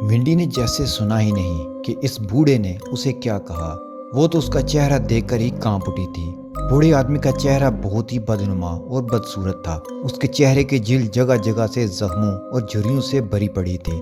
ونڈی نے جیسے سنا ہی نہیں کہ اس بوڑھے نے اسے کیا کہا۔ وہ تو اس کا چہرہ دیکھ کر ہی کانپ اٹھی تھی۔ بوڑھے آدمی کا چہرہ بہت ہی بدنما اور بدصورت تھا۔ اس کے چہرے کی جلد جگہ جگہ سے زخموں اور جھریوں سے بھری پڑی تھی۔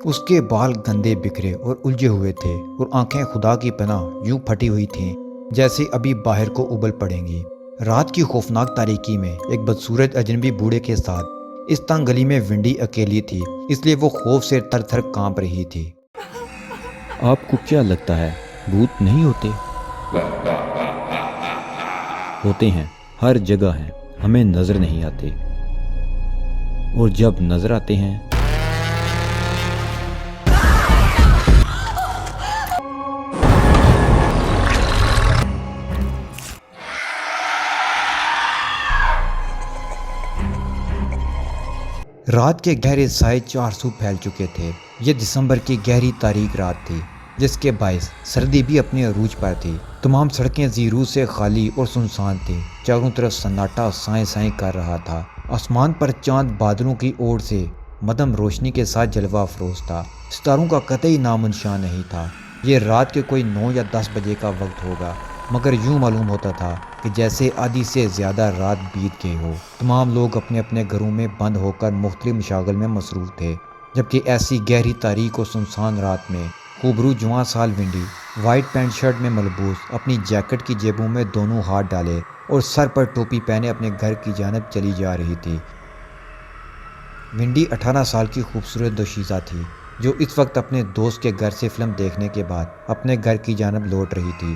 اس کے بال گندے بکھرے اور الجھے ہوئے تھے اور آنکھیں خدا کی پناہ یوں پھٹی ہوئی تھیں جیسے ابھی باہر کو ابل پڑیں گی۔ رات کی خوفناک تاریکی میں ایک بدصورت اجنبی بوڑھے کے ساتھ اس تنگ گلی میں ونڈی اکیلی تھی، اس لیے وہ خوف سے تھر تھر کانپ رہی تھی۔ آپ کو کیا لگتا ہے بھوت نہیں ہوتے؟ ہوتے ہیں، ہر جگہ ہیں، ہمیں نظر نہیں آتے، اور جب نظر آتے ہیں رات کے گہرے سائے 400 پھیل چکے تھے۔ یہ دسمبر کی گہری تاریک رات تھی جس کے باعث سردی بھی اپنے عروج پر تھی۔ تمام سڑکیں زیرو سے خالی اور سنسان تھیں۔ چاروں طرف سناٹا سائیں سائیں کر رہا تھا۔ آسمان پر چاند بادلوں کی اوٹ سے مدھم روشنی کے ساتھ جلوہ افروز تھا۔ ستاروں کا قطعی نام و نشان نہیں تھا۔ یہ رات کے کوئی 9 یا 10 بجے کا وقت ہوگا، مگر یوں معلوم ہوتا تھا کہ جیسے آدھی سے زیادہ رات بیت گئی ہو۔ تمام لوگ اپنے اپنے گھروں میں بند ہو کر مختلف مشاغل میں مصروف تھے، جبکہ ایسی گہری تاریک اور سنسان رات میں خوبرو جوان سال ونڈی وائٹ پینٹ شرٹ میں ملبوس اپنی جیکٹ کی جیبوں میں دونوں ہاتھ ڈالے اور سر پر ٹوپی پہنے اپنے گھر کی جانب چلی جا رہی تھی۔ ونڈی 18 سال کی خوبصورت دوشیزہ تھی جو اس وقت اپنے دوست کے گھر سے فلم دیکھنے کے بعد اپنے گھر کی جانب لوٹ رہی تھی۔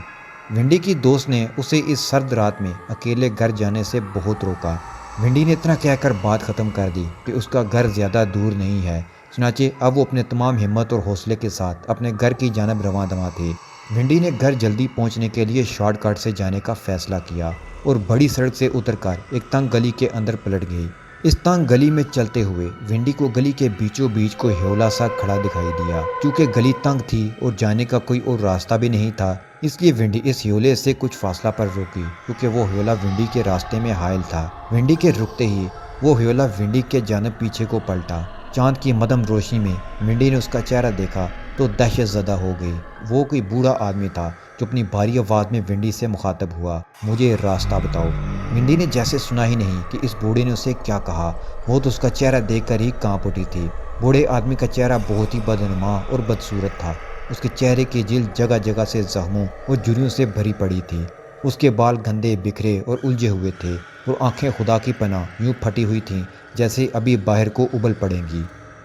ونڈی کی دوست نے اسے اس سرد رات میں اکیلے گھر جانے سے بہت روکا۔ ونڈی نے اتنا کہہ کر بات ختم کر دی کہ اس کا گھر زیادہ دور نہیں ہے، چنانچہ اب وہ اپنے تمام ہمت اور حوصلے کے ساتھ اپنے گھر کی جانب رواں دواں تھی۔ ونڈی نے گھر جلدی پہنچنے کے لیے شارٹ کٹ سے جانے کا فیصلہ کیا اور بڑی سڑک سے اتر کر ایک تنگ گلی کے اندر پلٹ گئی۔ اس تنگ گلی میں چلتے ہوئے ونڈی کو گلی کے بیچوں بیچ کوئی ہیولا سا کھڑا دکھائی دیا۔ چونکہ گلی تنگ تھی اور جانے کا کوئی اور راستہ بھی نہیں تھا، اس لیے ونڈی اس ہیولے سے کچھ فاصلہ پر رکی، کیونکہ وہ ہیولا ونڈی کے راستے میں حائل تھا۔ ونڈی کے رکتے ہی وہ ہیولا ونڈی کے جانب پیچھے کو پلٹا۔ چاند کی مدھم روشنی میں ونڈی نے اس کا چہرہ دیکھا تو دہشت زدہ ہو گئی۔ وہ کوئی بوڑھا آدمی تھا جو اپنی بھاری آواز میں ونڈی سے مخاطب ہوا، مجھے راستہ بتاؤ۔ ونڈی نے جیسے سنا ہی نہیں کہ اس بوڑھے نے اسے کیا کہا۔ وہ تو اس کا چہرہ دیکھ کر ہی کانپ اٹھی تھی۔ بوڑھے آدمی کا چہرہ بہت ہی بدنما اور بدصورت تھا۔ اس کے چہرے کی جلد جگہ جگہ سے زخموں اور جھریوں سے بھری پڑی تھی۔ اس کے بال گندے بکھرے اور الجھے ہوئے تھے اور آنکھیں خدا کی پناہ یوں پھٹی ہوئی تھیں جیسے ابھی باہر کو ابل پڑیں گی۔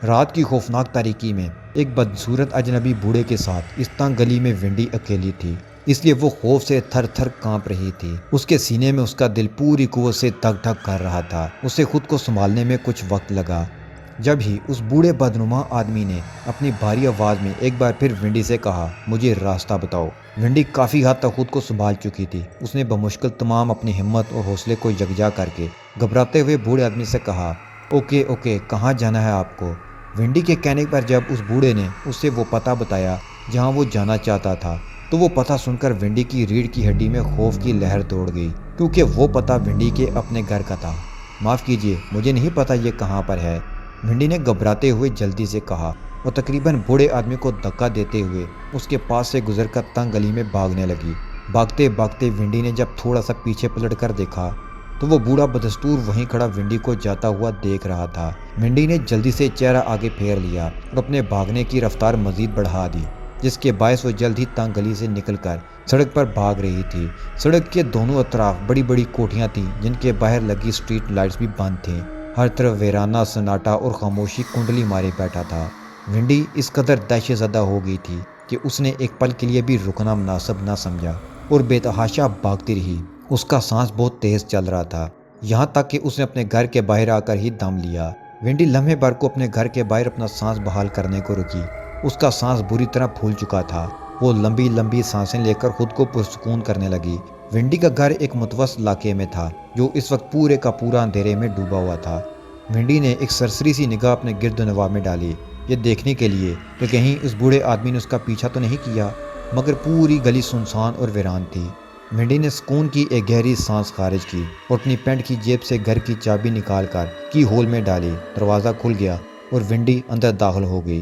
رات کی خوفناک تاریکی میں ایک بدصورت اجنبی بوڑھے کے ساتھ اس تنگ گلی میں ونڈی اکیلی تھی، اس لیے وہ خوف سے تھر تھر کانپ رہی تھی۔ اس کے سینے میں اس کا دل پوری قوت سے دھک دھک کر رہا تھا۔ اسے خود کو سنبھالنے میں کچھ وقت لگا، جب ہی اس بوڑھے بدنما آدمی نے اپنی بھاری آواز میں ایک بار پھر ونڈی سے کہا، مجھے راستہ بتاؤ۔ ونڈی کافی حد تک خود کو سنبھال چکی تھی۔ اس نے بمشکل تمام اپنی ہمت اور حوصلے کو یکجا کر کے گھبراتے ہوئے بوڑھے آدمی سے کہا، اوکے کہاں جانا ہے آپ کو؟ ونڈی کے کہنے پر جب اس بوڑھے نے اسے وہ پتہ بتایا جہاں وہ جانا چاہتا تھا، تو وہ پتہ سن کر ونڈی کی ریڑھ کی ہڈی میں خوف کی لہر دوڑ گئی، کیونکہ وہ پتہ ونڈی کے اپنے گھر کا تھا۔ معاف کیجیے، مجھے نہیں پتہ یہ کہاں پر ہے، ونڈی نے گھبراتے ہوئے جلدی سے کہا، اور تقریباً بوڑھے آدمی کو دھکا دیتے ہوئے اس کے پاس سے گزر کر تنگ گلی میں بھاگنے لگی۔ بھاگتے بھاگتے ونڈی نے جب تھوڑا سا پیچھے پلٹ کر دیکھا تو وہ بوڑھا بدستور وہیں کھڑا ونڈی کو جاتا ہوا دیکھ رہا تھا۔ ونڈی نے جلدی سے چہرہ آگے پھیر لیا اور اپنے بھاگنے کی رفتار مزید بڑھا دی، جس کے باعث وہ جلد ہی تنگ گلی سے نکل کر سڑک پر بھاگ رہی تھی۔ سڑک کے دونوں اطراف بڑی بڑی کوٹھیاں تھیں جن کے باہر لگی اسٹریٹ لائٹس بھی بند تھیں۔ ہر طرف ویرانہ سناٹا اور خاموشی کنڈلی مارے بیٹھا تھا۔ ونڈی اس قدر دہشت زدہ ہو گئی تھی کہ اس نے ایک پل کے لیے بھی رکنا مناسب نہ سمجھا اور بے تحاشا بھاگتی رہی۔ اس کا سانس بہت تیز چل رہا تھا، یہاں تک کہ اس نے اپنے گھر کے باہر آ کر ہی دم لیا۔ ونڈی لمحے بھر کو اپنے گھر کے باہر اپنا سانس بحال کرنے کو رکی۔ اس کا سانس بری طرح پھول چکا تھا۔ وہ لمبی لمبی سانسیں لے کر خود کو پرسکون کرنے لگی۔ ونڈی کا گھر ایک متوسط علاقے میں تھا جو اس وقت پورے کا پورا اندھیرے میں ڈوبا ہوا تھا۔ ونڈی نے ایک سرسری سی نگاہ اپنے گرد و نواح میں ڈالی، یہ دیکھنے کے لیے کہ کہیں اس بوڑھے آدمی نے اس کا پیچھا تو نہیں کیا، مگر پوری گلی سنسان اور ویران تھی۔ ونڈی نے سکون کی ایک گہری سانس خارج کی اور اپنی پینٹ کی جیب سے گھر کی چابی نکال کر کی ہول میں ڈالی۔ دروازہ کھل گیا اور ونڈی اندر داخل ہو گئی۔